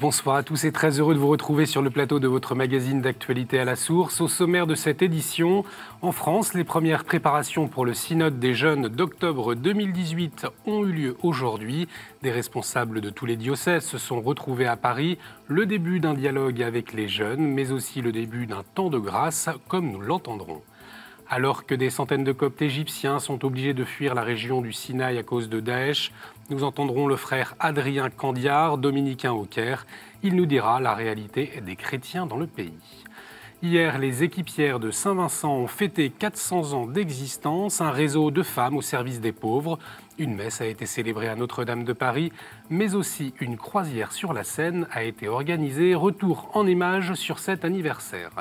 Bonsoir à tous et très heureux de vous retrouver sur le plateau de votre magazine d'actualité à la source. Au sommaire de cette édition, en France, les premières préparations pour le synode des jeunes d'octobre 2018 ont eu lieu aujourd'hui. Des responsables de tous les diocèses se sont retrouvés à Paris. Le début d'un dialogue avec les jeunes, mais aussi le début d'un temps de grâce, comme nous l'entendrons. Alors que des centaines de Coptes égyptiens sont obligés de fuir la région du Sinaï à cause de Daesh, nous entendrons le frère Adrien Candiard, dominicain au Caire. Il nous dira la réalité des chrétiens dans le pays. Hier, les équipières de Saint-Vincent ont fêté 400 ans d'existence, un réseau de femmes au service des pauvres. Une messe a été célébrée à Notre-Dame de Paris, mais aussi une croisière sur la Seine a été organisée. Retour en images sur cet anniversaire.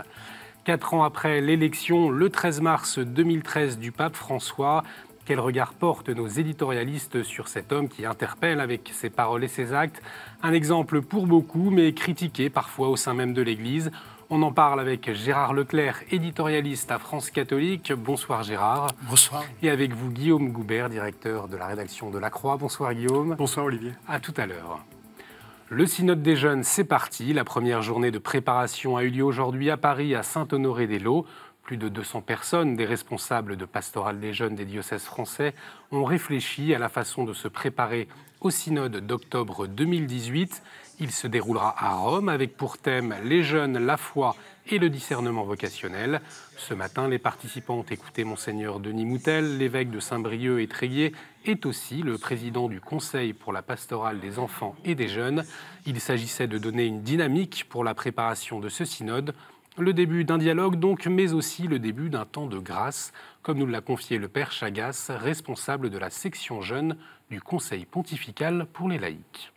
4 ans après l'élection, le 13 mars 2013 du pape François, quel regard portent nos éditorialistes sur cet homme qui interpelle avec ses paroles et ses actes? Un exemple pour beaucoup, mais critiqué parfois au sein même de l'Église. On en parle avec Gérard Leclerc, éditorialiste à France Catholique. Bonsoir Gérard. Bonsoir. Et avec vous Guillaume Goubert, directeur de la rédaction de La Croix. Bonsoir Guillaume. Bonsoir Olivier. À tout à l'heure. Le synode des jeunes, c'est parti. La première journée de préparation a eu lieu aujourd'hui à Paris, à Saint-Honoré-des-Laux. Plus de 200 personnes, des responsables de pastoral des jeunes des diocèses français, ont réfléchi à la façon de se préparer au synode d'octobre 2018. Il se déroulera à Rome avec pour thème les jeunes, la foi et le discernement vocationnel. Ce matin, les participants ont écouté Monseigneur Denis Moutel, l'évêque de Saint-Brieuc et Tréguier, est aussi le président du Conseil pour la pastorale des enfants et des jeunes. Il s'agissait de donner une dynamique pour la préparation de ce synode. Le début d'un dialogue donc, mais aussi le début d'un temps de grâce, comme nous l'a confié le Père Chagas, responsable de la section jeune du Conseil pontifical pour les laïcs.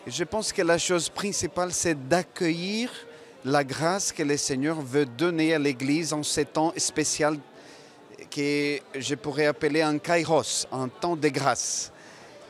Je pense que la chose principale, c'est d'accueillir la grâce que le Seigneur veut donner à l'Église en ce temps spécial que je pourrais appeler un kairos, un temps de grâce.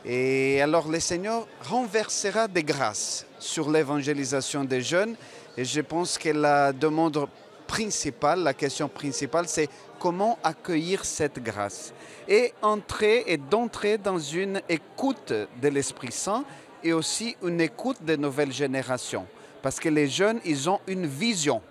Et alors le Seigneur renversera des grâces sur l'évangélisation des jeunes. Et je pense que la demande principale, la question principale, c'est comment accueillir cette grâce et d'entrer dans une écoute de l'Esprit Saint et aussi une écoute des nouvelles générations. Parce que les jeunes, ils ont une vision.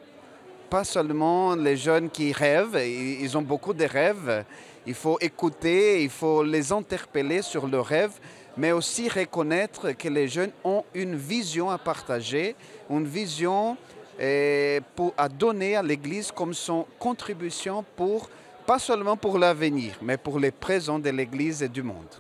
Pas seulement les jeunes qui rêvent, ils ont beaucoup de rêves. Il faut écouter, il faut les interpeller sur leurs rêves, mais aussi reconnaître que les jeunes ont une vision à partager, une vision à donner à l'Église comme son contribution pas seulement pour l'avenir, mais pour les présents de l'Église et du monde.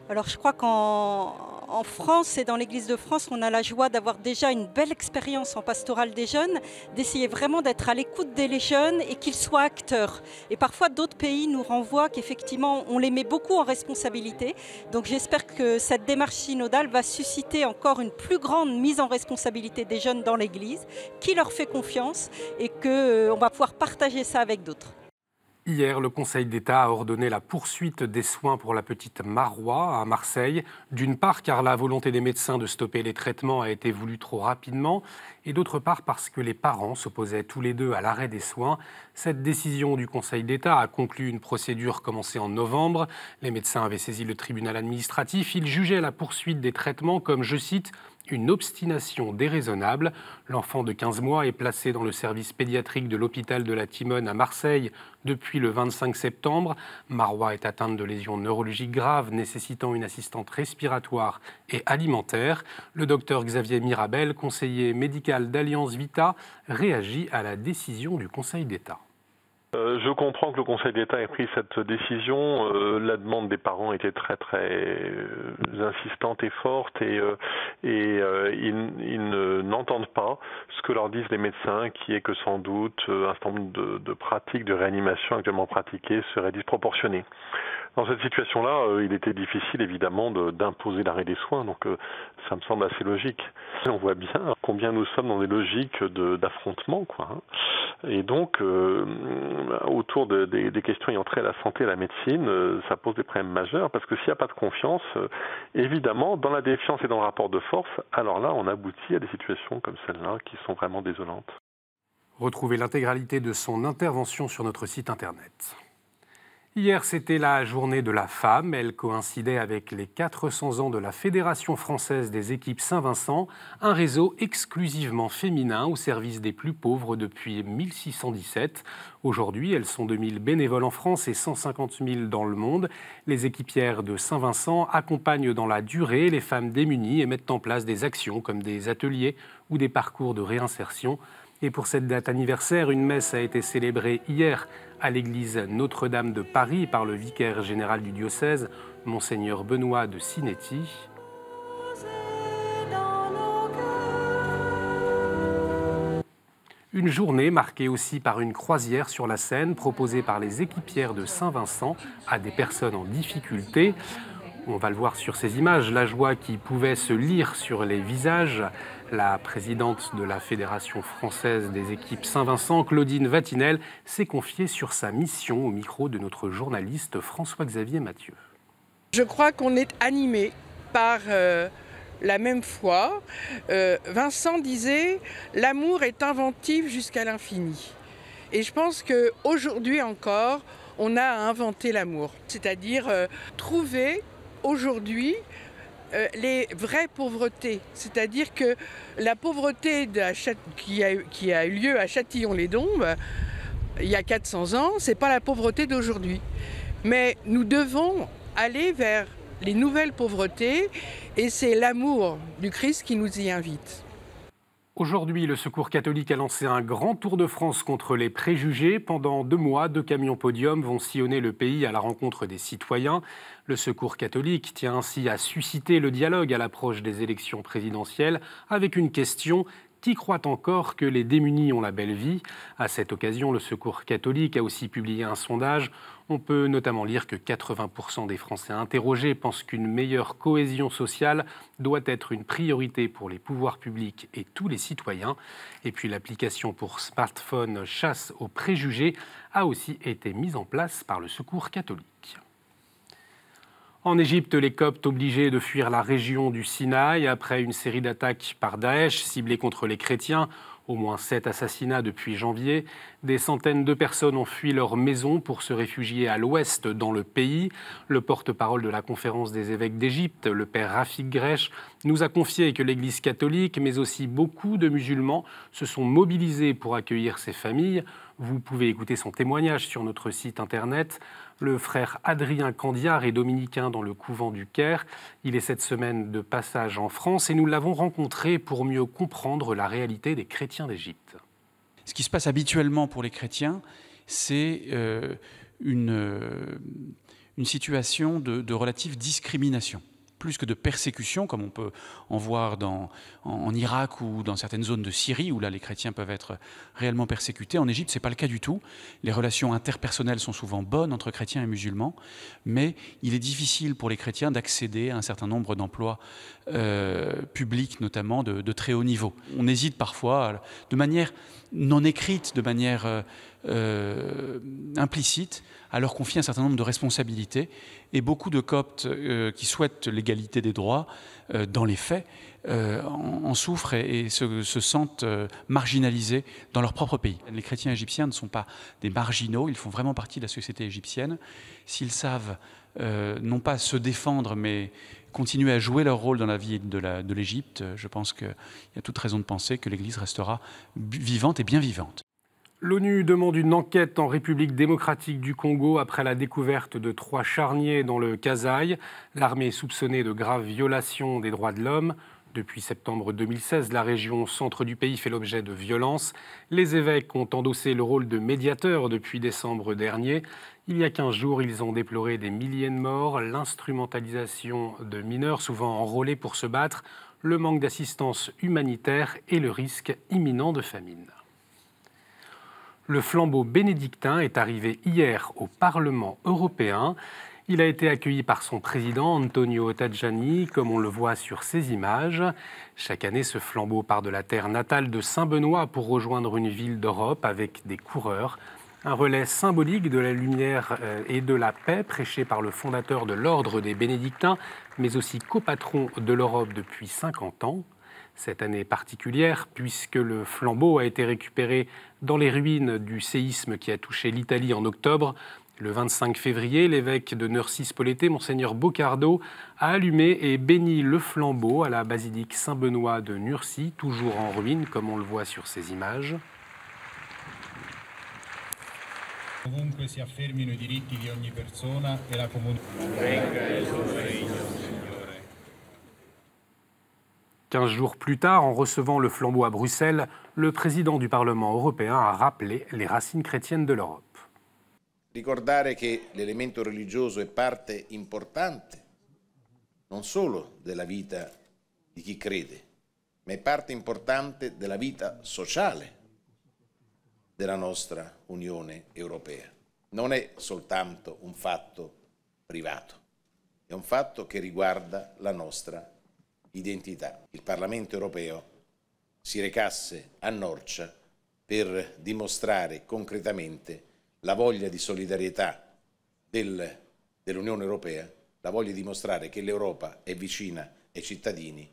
Alors je crois qu'en France et dans l'Église de France, on a la joie d'avoir déjà une belle expérience en pastoral des jeunes, d'essayer vraiment d'être à l'écoute des jeunes et qu'ils soient acteurs. Et parfois d'autres pays nous renvoient qu'effectivement on les met beaucoup en responsabilité. Donc j'espère que cette démarche synodale va susciter encore une plus grande mise en responsabilité des jeunes dans l'Église, qui leur fait confiance et qu'on va pouvoir partager ça avec d'autres. Hier, le Conseil d'État a ordonné la poursuite des soins pour la petite Marois à Marseille. D'une part, car la volonté des médecins de stopper les traitements a été voulue trop rapidement, et d'autre part parce que les parents s'opposaient tous les deux à l'arrêt des soins. Cette décision du Conseil d'État a conclu une procédure commencée en novembre. Les médecins avaient saisi le tribunal administratif. Ils jugeaient la poursuite des traitements comme, je cite, une obstination déraisonnable. L'enfant de 15 mois est placé dans le service pédiatrique de l'hôpital de la Timone à Marseille depuis le 25 septembre. Marois est atteinte de lésions neurologiques graves nécessitant une assistante respiratoire et alimentaire. Le docteur Xavier Mirabel, conseiller médical d'Alliance Vita, réagit à la décision du Conseil d'État. Je comprends que le Conseil d'État ait pris cette décision. La demande des parents était très insistante et forte et ils n'entendent pas ce que leur disent les médecins, qui est que sans doute un certain nombre de pratiques de réanimation actuellement pratiquées seraient disproportionnées. Dans cette situation-là, il était difficile évidemment d'imposer l'arrêt des soins, donc ça me semble assez logique. On voit bien combien nous sommes dans des logiques d'affrontement, quoi. Et donc, autour des questions ayant trait à la santé et à la médecine, ça pose des problèmes majeurs, parce que s'il n'y a pas de confiance, évidemment, dans la défiance et dans le rapport de force, alors là, on aboutit à des situations comme celle-là qui sont vraiment désolantes. Retrouvez l'intégralité de son intervention sur notre site internet. Hier, c'était la journée de la femme. Elle coïncidait avec les 400 ans de la Fédération française des équipes Saint-Vincent, un réseau exclusivement féminin au service des plus pauvres depuis 1617. Aujourd'hui, elles sont 2000 bénévoles en France et 150 000 dans le monde. Les équipières de Saint-Vincent accompagnent dans la durée les femmes démunies et mettent en place des actions comme des ateliers ou des parcours de réinsertion. Et pour cette date anniversaire, une messe a été célébrée hier à l'église Notre-Dame de Paris par le vicaire général du diocèse, Monseigneur Benoît de Sinetti. Une journée marquée aussi par une croisière sur la Seine proposée par les équipières de Saint-Vincent à des personnes en difficulté. On va le voir sur ces images, la joie qui pouvait se lire sur les visages. La présidente de la Fédération française des équipes Saint-Vincent, Claudine Vatinel, s'est confiée sur sa mission au micro de notre journaliste François-Xavier Mathieu. Je crois qu'on est animé par la même foi. Vincent disait « L'amour est inventif jusqu'à l'infini ». Et je pense qu'aujourd'hui encore, on a inventé l'amour. C'est-à-dire trouver aujourd'hui les vraies pauvretés. C'est-à-dire que la pauvreté qui a eu lieu à Châtillon-les-Dombes il y a 400 ans, ce n'est pas la pauvreté d'aujourd'hui. Mais nous devons aller vers les nouvelles pauvretés et c'est l'amour du Christ qui nous y invite. Aujourd'hui, le Secours catholique a lancé un grand tour de France contre les préjugés. Pendant 2 mois, 2 camions podium vont sillonner le pays à la rencontre des citoyens. Le Secours catholique tient ainsi à susciter le dialogue à l'approche des élections présidentielles avec une question: qui croit encore que les démunis ont la belle vie? À cette occasion, le Secours catholique a aussi publié un sondage. On peut notamment lire que 80% des Français interrogés pensent qu'une meilleure cohésion sociale doit être une priorité pour les pouvoirs publics et tous les citoyens. Et puis l'application pour smartphone Chasse aux préjugés a aussi été mise en place par le Secours catholique. En Égypte, les Coptes obligés de fuir la région du Sinaï après une série d'attaques par Daesh ciblées contre les chrétiens. Au moins 7 assassinats depuis janvier. Des centaines de personnes ont fui leur maison pour se réfugier à l'ouest dans le pays. Le porte-parole de la conférence des évêques d'Égypte, le père Rafik Gresh, nous a confié que l'Église catholique, mais aussi beaucoup de musulmans, se sont mobilisés pour accueillir ces familles. Vous pouvez écouter son témoignage sur notre site internet. Le frère Adrien Candiard est dominicain dans le couvent du Caire. Il est cette semaine de passage en France et nous l'avons rencontré pour mieux comprendre la réalité des chrétiens d'Égypte. Ce qui se passe habituellement pour les chrétiens, c'est une situation de relative discrimination. Plus que de persécution, comme on peut en voir en Irak ou dans certaines zones de Syrie, où là les chrétiens peuvent être réellement persécutés. En Égypte, ce n'est pas le cas du tout. Les relations interpersonnelles sont souvent bonnes entre chrétiens et musulmans, mais il est difficile pour les chrétiens d'accéder à un certain nombre d'emplois publics, notamment de très haut niveau. On hésite parfois, de manière non écrite, de manière implicite, à leur confier un certain nombre de responsabilités. Et beaucoup de Coptes qui souhaitent l'égalité des droits, dans les faits, en souffrent et se sentent marginalisés dans leur propre pays. Les chrétiens égyptiens ne sont pas des marginaux, ils font vraiment partie de la société égyptienne. S'ils savent non pas se défendre, mais continuer à jouer leur rôle dans la vie de l'Égypte, je pense qu'il y a toute raison de penser que l'Église restera vivante et bien vivante. L'ONU demande une enquête en République démocratique du Congo après la découverte de 3 charniers dans le Kasaï. L'armée est soupçonnée de graves violations des droits de l'homme. Depuis septembre 2016, la région centre du pays fait l'objet de violences. Les évêques ont endossé le rôle de médiateurs depuis décembre dernier. Il y a 15 jours, ils ont déploré des milliers de morts, l'instrumentalisation de mineurs souvent enrôlés pour se battre, le manque d'assistance humanitaire et le risque imminent de famine. Le flambeau bénédictin est arrivé hier au Parlement européen. Il a été accueilli par son président Antonio Tajani, comme on le voit sur ces images. Chaque année, ce flambeau part de la terre natale de Saint-Benoît pour rejoindre une ville d'Europe avec des coureurs. Un relais symbolique de la lumière et de la paix prêché par le fondateur de l'ordre des bénédictins, mais aussi copatron de l'Europe depuis 50 ans. Cette année particulière, puisque le flambeau a été récupéré dans les ruines du séisme qui a touché l'Italie en octobre. Le 25 février, l'évêque de Neurcy-Spoleté, Monseigneur Bocardo, a allumé et béni le flambeau à la basilique Saint-Benoît de Nurcy, toujours en ruine, comme on le voit sur ces images. Ovunque si affermino I diritti di ogni persona e la comunità. Venga il tuo regno, Signore. 15 jours plus tard, en recevant le flambeau à Bruxelles, le président du Parlement européen a rappelé les racines chrétiennes de l'Europe. Ricordare che l'elemento religioso è parte importante non solo della vita di chi crede, ma è parte importante della vita sociale della nostra Unione Europea. Non è soltanto un fatto privato, è un fatto che riguarda la nostra identità. Il Parlamento Europeo si recasse a Norcia per dimostrare concretamente la voglia di solidarietà dell'Unione Europea, la voglia di dimostrare che l'Europa è vicina ai cittadini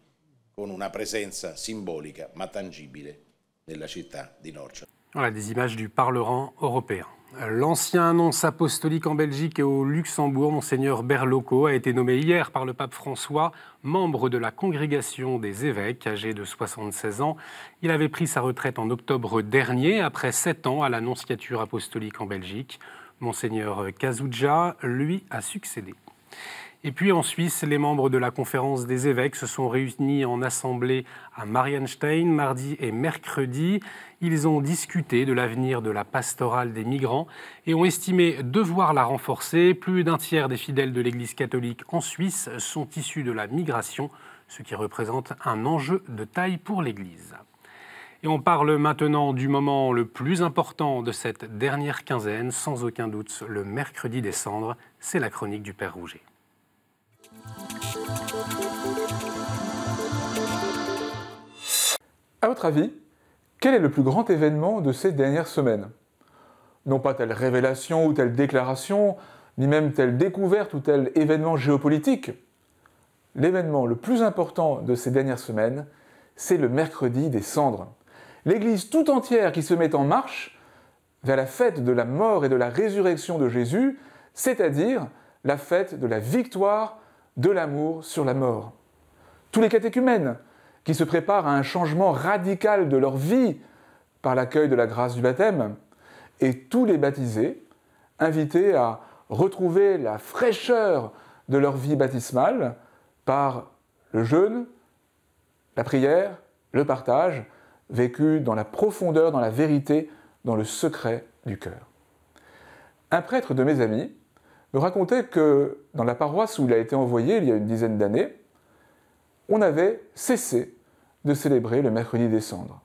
con una presenza simbolica ma tangibile nella città di Norcia. Voilà des images du Parlement européen. L'ancien nonce apostolique en Belgique et au Luxembourg, Monseigneur Berlocq, a été nommé hier par le pape François membre de la congrégation des évêques, âgé de 76 ans. Il avait pris sa retraite en octobre dernier, après 7 ans à la nonciature apostolique en Belgique. Monseigneur Kazoudja, lui, a succédé. Et puis en Suisse, les membres de la conférence des évêques se sont réunis en assemblée à Marienstein mardi et mercredi. Ils ont discuté de l'avenir de la pastorale des migrants et ont estimé devoir la renforcer. Plus d'un tiers des fidèles de l'Église catholique en Suisse sont issus de la migration, ce qui représente un enjeu de taille pour l'Église. Et on parle maintenant du moment le plus important de cette dernière quinzaine, sans aucun doute le mercredi des cendres, c'est la chronique du Père Rouget. À votre avis, quel est le plus grand événement de ces dernières semaines? Non pas telle révélation ou telle déclaration, ni même telle découverte ou tel événement géopolitique. L'événement le plus important de ces dernières semaines, c'est le mercredi des cendres. L'Église tout entière qui se met en marche vers la fête de la mort et de la résurrection de Jésus, c'est-à-dire la fête de la victoire de l'amour sur la mort. Tous les catéchumènes qui se préparent à un changement radical de leur vie par l'accueil de la grâce du baptême, et tous les baptisés, invités à retrouver la fraîcheur de leur vie baptismale par le jeûne, la prière, le partage, vécu dans la profondeur, dans la vérité, dans le secret du cœur. Un prêtre de mes amis me racontait que dans la paroisse où il a été envoyé il y a une dizaine d'années, on avait cessé de célébrer le mercredi des cendres.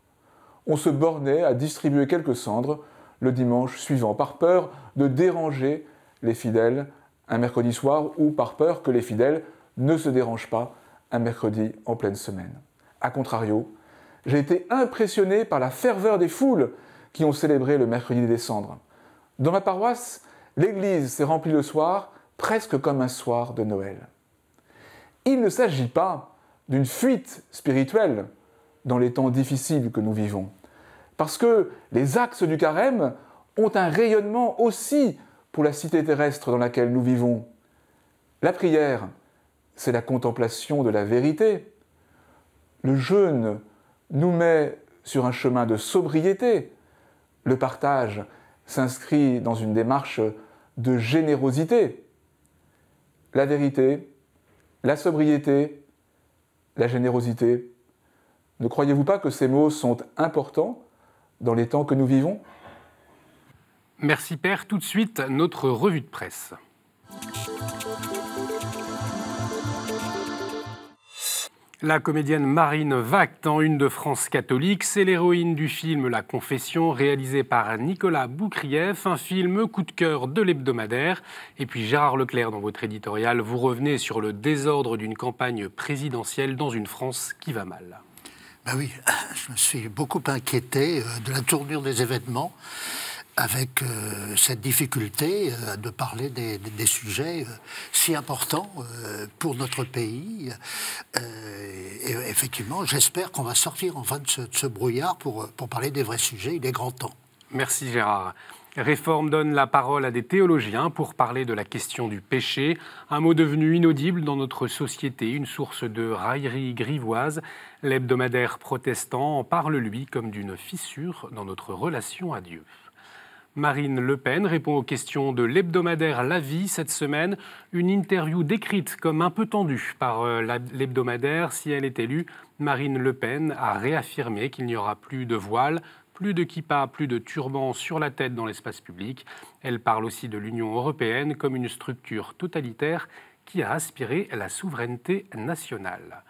On se bornait à distribuer quelques cendres le dimanche suivant, par peur de déranger les fidèles un mercredi soir ou par peur que les fidèles ne se dérangent pas un mercredi en pleine semaine. A contrario, j'ai été impressionné par la ferveur des foules qui ont célébré le mercredi des cendres. Dans ma paroisse, l'église s'est remplie le soir presque comme un soir de Noël. Il ne s'agit pas d'une fuite spirituelle dans les temps difficiles que nous vivons, parce que les axes du carême ont un rayonnement aussi pour la cité terrestre dans laquelle nous vivons. La prière, c'est la contemplation de la vérité. Le jeûne nous met sur un chemin de sobriété. Le partage s'inscrit dans une démarche de générosité. La vérité, la sobriété, la générosité. Ne croyez-vous pas que ces mots sont importants dans les temps que nous vivons ? Merci Père. Tout de suite, notre revue de presse. La comédienne Marine Vact en une de France catholique, c'est l'héroïne du film La Confession, réalisé par Nicolas Boukrieff, un film coup de cœur de l'hebdomadaire. Et puis Gérard Leclerc, dans votre éditorial, vous revenez sur le désordre d'une campagne présidentielle dans une France qui va mal. Ben oui, je me suis beaucoup inquiété de la tournure des événements, avec cette difficulté de parler des sujets si importants pour notre pays. Et effectivement, j'espère qu'on va sortir enfin de ce brouillard pour parler des vrais sujets. Il est grand temps. Merci Gérard. Réforme donne la parole à des théologiens pour parler de la question du péché, un mot devenu inaudible dans notre société, une source de raillerie grivoise. L'hebdomadaire protestant en parle, lui, comme d'une fissure dans notre relation à Dieu. Marine Le Pen répond aux questions de l'hebdomadaire La Vie cette semaine. Une interview décrite comme un peu tendue par l'hebdomadaire. Si elle est élue, Marine Le Pen a réaffirmé qu'il n'y aura plus de voile, plus de kippa, plus de turban sur la tête dans l'espace public. Elle parle aussi de l'Union européenne comme une structure totalitaire qui a aspiré la souveraineté nationale.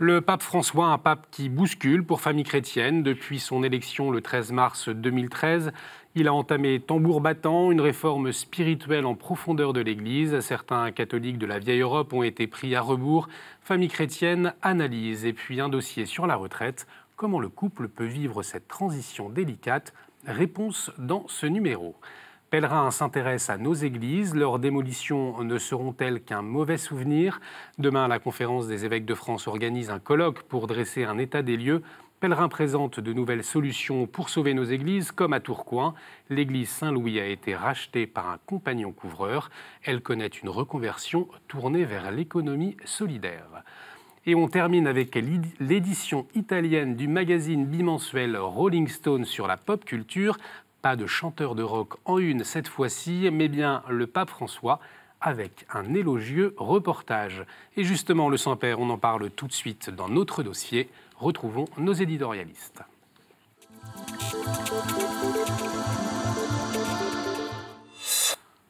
Le pape François, un pape qui bouscule pour Famille chrétienne. Depuis son élection le 13 mars 2013, il a entamé tambour battant une réforme spirituelle en profondeur de l'Église. Certains catholiques de la vieille Europe ont été pris à rebours. Famille chrétienne analyse. Et puis un dossier sur la retraite. Comment le couple peut vivre cette transition délicate? Réponse dans ce numéro. Pèlerin s'intéresse à nos églises. Leurs démolitions ne seront-elles qu'un mauvais souvenir? Demain, la Conférence des évêques de France organise un colloque pour dresser un état des lieux. Pèlerin présente de nouvelles solutions pour sauver nos églises, comme à Tourcoing. L'église Saint-Louis a été rachetée par un compagnon couvreur. Elle connaît une reconversion tournée vers l'économie solidaire. Et on termine avec l'édition italienne du magazine bimensuel Rolling Stone sur la pop culture. Pas de chanteur de rock en une cette fois-ci, mais bien le pape François avec un élogieux reportage. Et justement, le Saint-Père, on en parle tout de suite dans notre dossier. Retrouvons nos éditorialistes.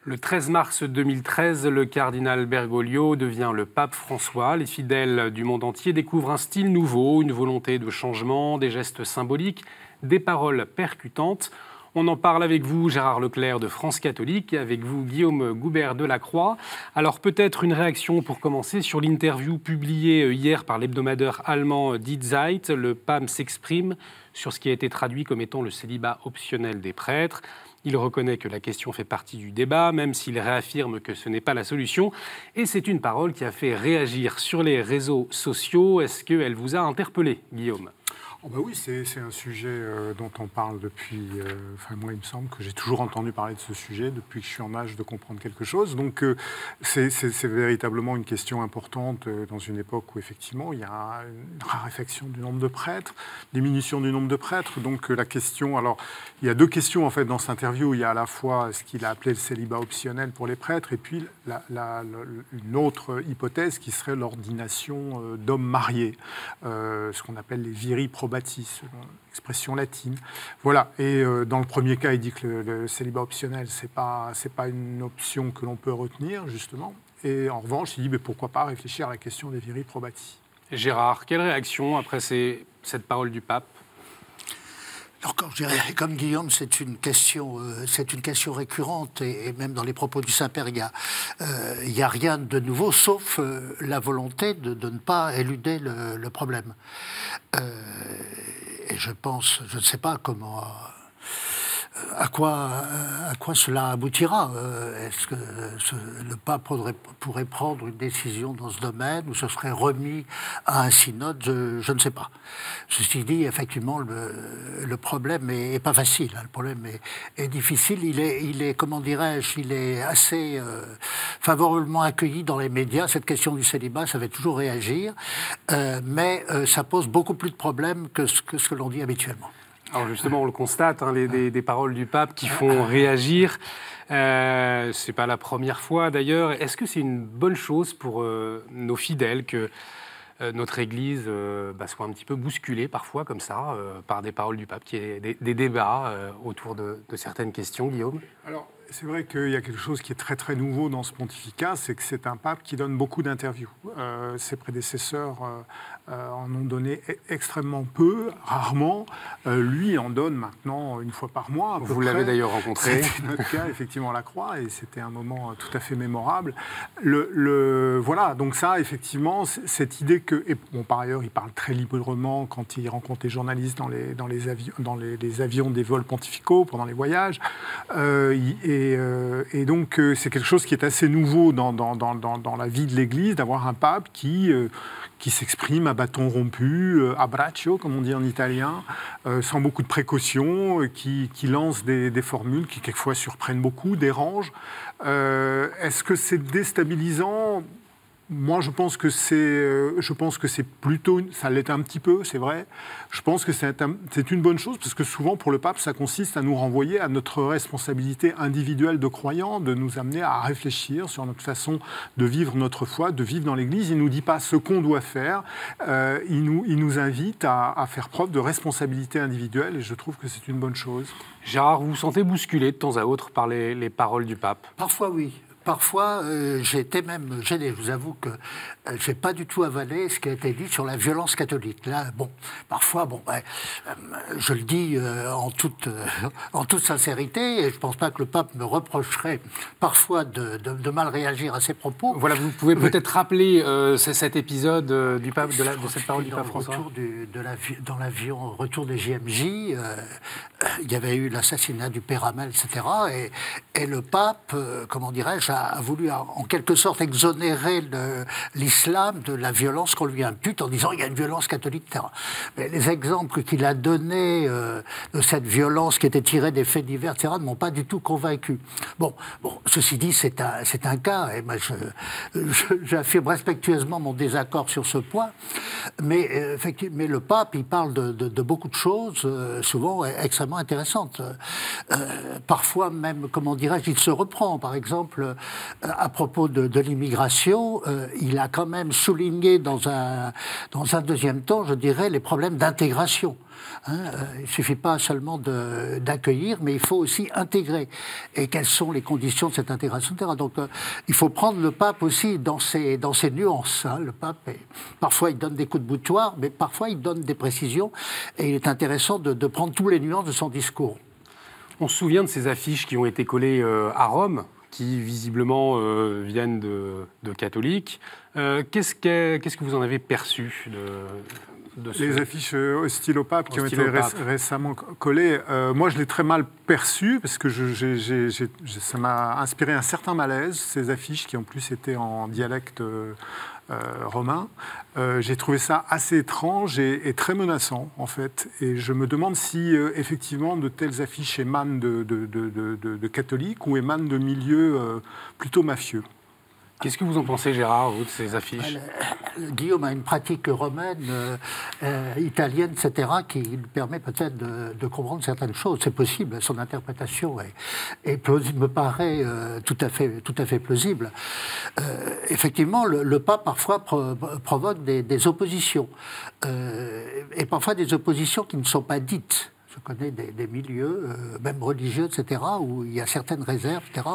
Le 13 mars 2013, le cardinal Bergoglio devient le pape François. Les fidèles du monde entier découvrent un style nouveau, une volonté de changement, des gestes symboliques, des paroles percutantes. On en parle avec vous, Gérard Leclerc de France Catholique, et avec vous, Guillaume Goubert de La Croix. Alors peut-être une réaction pour commencer sur l'interview publiée hier par l'hebdomadaire allemand Die Zeit. Le pape s'exprime sur ce qui a été traduit comme étant le célibat optionnel des prêtres. Il reconnaît que la question fait partie du débat, même s'il réaffirme que ce n'est pas la solution. Et c'est une parole qui a fait réagir sur les réseaux sociaux. Est-ce qu'elle vous a interpellé, Guillaume ? Oh bah oui, c'est un sujet dont on parle depuis... moi, il me semble que j'ai toujours entendu parler de ce sujet depuis que je suis en âge de comprendre quelque chose. Donc, c'est véritablement une question importante dans une époque où, effectivement, il y a une raréfaction du nombre de prêtres, diminution du nombre de prêtres. Donc, la question... Alors, il y a deux questions, en fait, dans cette interview. Il y a à la fois ce qu'il a appelé le célibat optionnel pour les prêtres et puis une autre hypothèse qui serait l'ordination d'hommes mariés, ce qu'on appelle les viri probatis, expression latine. Voilà. Et dans le premier cas, il dit que le célibat optionnel, c'est pas une option que l'on peut retenir, justement. Et en revanche, il dit mais pourquoi pas réfléchir à la question des viri probatis. Gérard, quelle réaction après cette parole du pape ? Alors, quand je dirais, comme Guillaume, c'est une question récurrente, et même dans les propos du Saint-Père, il y a rien de nouveau, sauf la volonté de ne pas éluder le problème. Et je ne sais pas comment... À quoi cela aboutira? Est-ce que le pape pourrait prendre une décision dans ce domaine ou ce serait remis à un synode? Je ne sais pas. Ceci dit, effectivement, le problème n'est pas facile. Le problème est difficile. Il est comment dirais-je, il est assez favorablement accueilli dans les médias. Cette question du célibat, ça fait toujours réagir. Mais ça pose beaucoup plus de problèmes que ce que l'on dit habituellement. Alors justement, on le constate, des paroles du pape qui font réagir. C'est pas la première fois d'ailleurs. Est-ce que c'est une bonne chose pour nos fidèles que notre Église soit un petit peu bousculée parfois comme ça par des paroles du pape, qu'il y ait des débats autour de certaines questions, Guillaume? Alors, c'est vrai qu'il y a quelque chose qui est très très nouveau dans ce pontificat, c'est que c'est un pape qui donne beaucoup d'interviews. Ses prédécesseurs en ont donné extrêmement peu, rarement. Lui en donne maintenant une fois par mois. Vous l'avez d'ailleurs rencontré. C'était notre cas, effectivement, à La Croix, et c'était un moment tout à fait mémorable. Voilà, donc ça, effectivement, cette idée que... Et bon, par ailleurs, il parle très librement quand il rencontre les journalistes dans les avions des vols pontificaux, pendant les voyages. Et Et donc, c'est quelque chose qui est assez nouveau dans la vie de l'Église, d'avoir un pape qui s'exprime à bâton rompu, a braccio, comme on dit en italien, sans beaucoup de précautions, qui lance des formules qui quelquefois surprennent beaucoup, dérangent. Est-ce que c'est déstabilisant ? Moi, je pense que c'est plutôt, ça l'est un petit peu, c'est vrai. Je pense que c'est une bonne chose parce que souvent, pour le pape, ça consiste à nous renvoyer à notre responsabilité individuelle de croyants, de nous amener à réfléchir sur notre façon de vivre notre foi, de vivre dans l'Église. Il ne nous dit pas ce qu'on doit faire. Il nous invite à faire preuve de responsabilité individuelle et je trouve que c'est une bonne chose. Gérard, vous vous sentez bousculé de temps à autre par les paroles du pape ? Parfois, oui. Parfois, j'ai été même gêné. Je vous avoue que je n'ai pas du tout avalé ce qui a été dit sur la violence catholique. Là, bon, parfois, je le dis en toute sincérité, et je ne pense pas que le pape me reprocherait parfois de mal réagir à ses propos. Voilà, vous pouvez peut-être rappeler cet épisode du pape, de cette parole du pape François. Retour des JMJ, il y avait eu l'assassinat du père Hamel, etc. Et le pape, comment dirais-je, a voulu en quelque sorte exonérer l'islam de la violence qu'on lui impute en disant il y a une violence catholique, etc. Mais les exemples qu'il a donnés de cette violence qui était tirée des faits divers, etc., ne m'ont pas du tout convaincu. Bon, ceci dit, c'est un cas, et moi j'affirme respectueusement mon désaccord sur ce point, mais le pape, il parle de beaucoup de choses, souvent extrêmement intéressantes. Parfois même, comment dirais-je, il se reprend, par exemple, à propos de l'immigration, il a quand même souligné dans un deuxième temps, je dirais, les problèmes d'intégration. Il ne suffit pas seulement d'accueillir, mais il faut aussi intégrer. Et quelles sont les conditions de cette intégration, etc. Donc, il faut prendre le pape aussi dans ses nuances. Le pape, parfois, il donne des coups de boutoir, mais parfois, il donne des précisions. Et il est intéressant de prendre tous les nuances de son discours. On se souvient de ces affiches qui ont été collées à Rome, qui visiblement viennent de catholiques. Qu'est-ce que vous en avez perçu de ce... Les affiches hostiles au pape qui ont été récemment collées, moi je l'ai très mal perçu parce que ça m'a inspiré un certain malaise, ces affiches qui en plus étaient en dialecte romain. J'ai trouvé ça assez étrange et très menaçant en fait. Et je me demande si effectivement de telles affiches émanent de catholiques ou émanent de milieux plutôt mafieux. Qu'est-ce que vous en pensez, Gérard, vous, de ces affiches ? Guillaume a une pratique romaine, italienne, etc., qui lui permet peut-être de comprendre certaines choses. C'est possible, son interprétation me paraît tout à fait plausible. Effectivement, le pape, parfois, provoque des oppositions. Et parfois des oppositions qui ne sont pas dites. Je connais des milieux, même religieux, etc., où il y a certaines réserves, etc.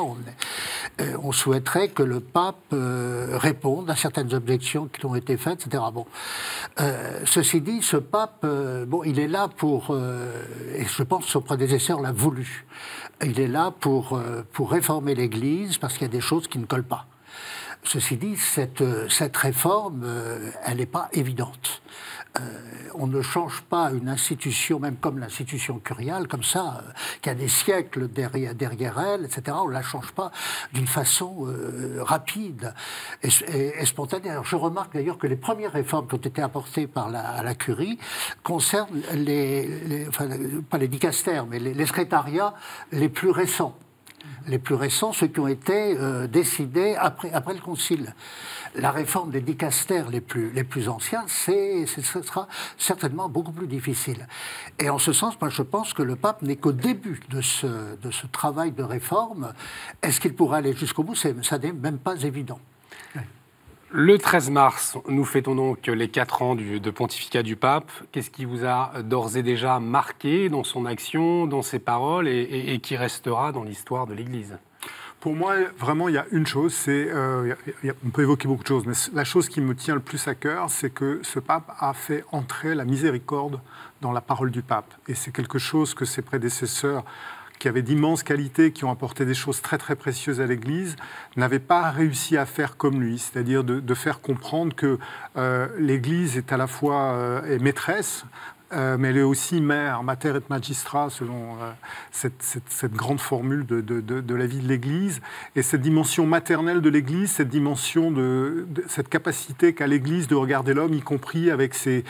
On souhaiterait que le pape réponde à certaines objections qui ont été faites, etc. Bon. Ceci dit, ce pape, il est là pour, et je pense que son prédécesseur l'a voulu, il est là pour réformer l'Église parce qu'il y a des choses qui ne collent pas. Ceci dit, cette réforme, elle n'est pas évidente. On ne change pas une institution, même comme l'institution curiale, comme ça, qui a des siècles derrière elle, etc. On ne la change pas d'une façon rapide et spontanée. Alors, je remarque d'ailleurs que les premières réformes qui ont été apportées par la curie concernent pas les dicastères, mais les secrétariats les plus récents. Les plus récents, ceux qui ont été décidés après le Concile. La réforme des dicastères les plus anciens, ce sera certainement beaucoup plus difficile. Et en ce sens, moi, je pense que le pape n'est qu'au début de ce travail de réforme. Est-ce qu'il pourra aller jusqu'au bout ? Ça n'est même pas évident. Le 13 mars, nous fêtons donc les 4 ans de pontificat du pape. Qu'est-ce qui vous a d'ores et déjà marqué dans son action, dans ses paroles et qui restera dans l'histoire de l'Église ? Pour moi, vraiment, il y a une chose, on peut évoquer beaucoup de choses, mais la chose qui me tient le plus à cœur, c'est que ce pape a fait entrer la miséricorde dans la parole du pape. Et c'est quelque chose que ses prédécesseurs, qui avaient d'immenses qualités, qui ont apporté des choses très très précieuses à l'Église, n'avaient pas réussi à faire comme lui, c'est-à-dire de faire comprendre que l'Église est à la fois maîtresse, mais elle est aussi mère, mater et magistra, selon cette grande formule de la vie de l'Église. Et cette dimension maternelle de l'Église, cette dimension cette capacité qu'a l'Église de regarder l'homme, y compris avec ses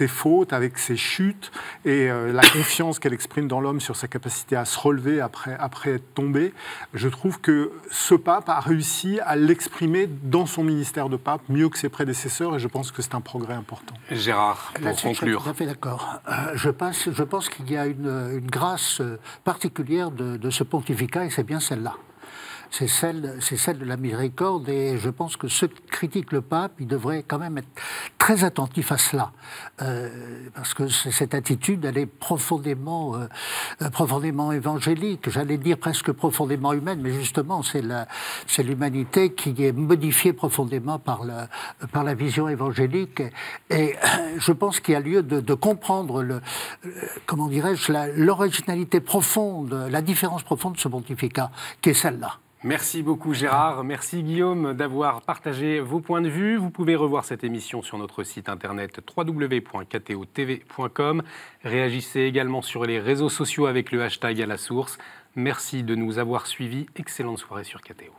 fautes, avec ses chutes, et la confiance qu'elle exprime dans l'homme sur sa capacité à se relever après être tombé. Je trouve que ce pape a réussi à l'exprimer dans son ministère de pape mieux que ses prédécesseurs, et je pense que c'est un progrès important. Gérard, pour conclure. Je suis tout à fait d'accord. Je pense qu'il y a une grâce particulière de ce pontificat, et c'est bien celle-là. C'est celle de la miséricorde, et je pense que ceux qui critiquent le pape, ils devraient quand même être très attentifs à cela, parce que cette attitude, elle est profondément évangélique, j'allais dire presque profondément humaine, mais justement, c'est l'humanité qui est modifiée profondément par la vision évangélique, et je pense qu'il y a lieu de comprendre comment dirais-je, l'originalité profonde, la différence profonde de ce pontificat, qui est celle-là. Merci beaucoup Gérard, merci Guillaume d'avoir partagé vos points de vue. Vous pouvez revoir cette émission sur notre site internet www.ktotv.com. Réagissez également sur les réseaux sociaux avec le hashtag à la source. Merci de nous avoir suivis. Excellente soirée sur KTO.